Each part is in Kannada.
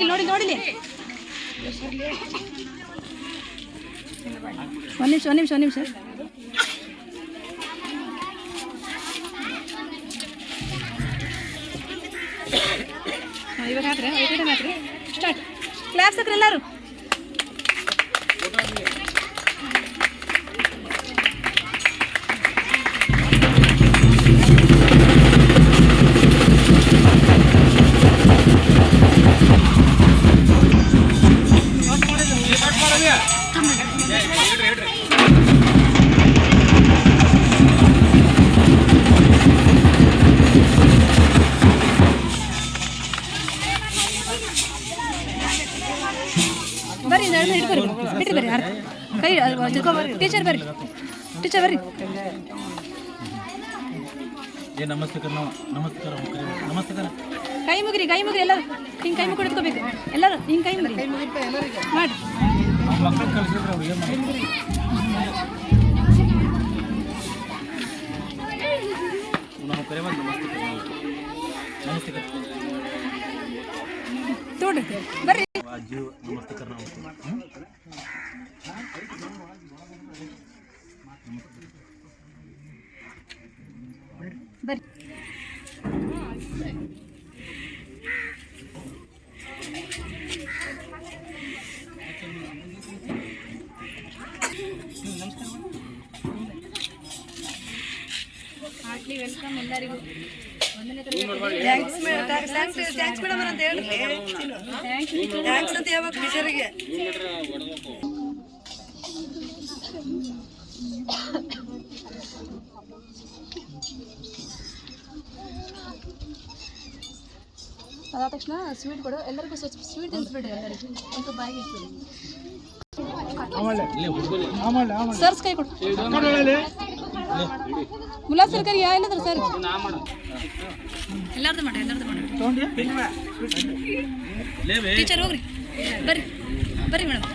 ನೋಡಿ ನೋಡಿಲಿ ಒಂದು ನಿಮಿಷ ಇವಾಗ ಹಾಕ್ರಿ ಸ್ಟಾರ್ಟ್ ಕ್ಲಾಸ್ ಹಾಕ್ರಿ ಎಲ್ಲರೂ ಬರ್ರಿ ಕೈ ಟೀಚರ್ ಬರ್ರಿ ನಮಸ್ಕಾರ ಕೈ ಮುಗಿರಿ ಎಲ್ಲರೂ ಹಿಂಗೆ ಕೈ ಮುಗಿ ಹಿಡ್ಕೋಬೇಕು ಎಲ್ಲರೂ ಹಿಂಗೆ ಕೈ ಮುಗಿರಿ ಮಾಡಿ ಮಕ್ಕಳು ಕಲಿಸಿದ್ರೆ ಅವ್ರು ಏನು ಮಾಡ್ತಾರೆ ನಾವು ಕರೆಯುವ ನಮಸ್ತೆ ತೋಡ್ರಿ ಬರ್ರಿ ಅಜ್ಜಿ ನಮಸ್ತೆ ಕರ್ನ ಬರ್ರಿ ಹಾರ್ಟ್ಲಿ ವೆಲ್ಕಮ್ ಎಲ್ಲರಿಗೂ ಥ್ಯಾಂಕ್ಸ್ ಮೇಡಮ್ ಅಂತ ಹೇಳಿ ಥ್ಯಾಂಕ್ಸ್ ಅಂತ ಹೇಳ್ಬೇಕು ಟೀಚರಿಗೆ ಅದಾದ ತಕ್ಷಣ ಸ್ವೀಟ್ ಕೊಡು ಎಲ್ಲರಿಗೂ ಸ್ವೀಟ್ ತಿನ್ಸ್ಬಿಡು ಎಲ್ಲರಿಗೂ ಒಂದು ಬಾಯಿಗೆ ಸರ್ಸ್ ಕೈ ಕೊಡು ಮುಲ್ಲಾ ಸರ್ ಕರಿ ಏನಾದ್ರು ಸರ್ ಎಲ್ಲಾರ್ದು ಮಾಡ ಟೀಚರ್ ಹೋಗ್ರಿ ಬರ್ರಿ ಮೇಡಮ್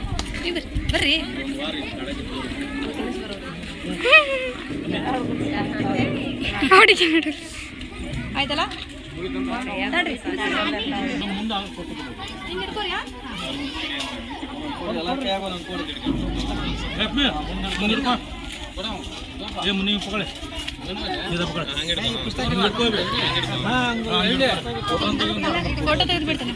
ನೀವು ಬರ್ರಿ ಆಯ್ತಲ್ಲ ನೋಡ್ರಿ ಹಿಂಗೆ ಇಟ್ಕೋರಿ ನೀವು ಪಕಳೆ ಫೋಟೋ ತೆಗೆದು ಬಿಡ್ತೇನೆ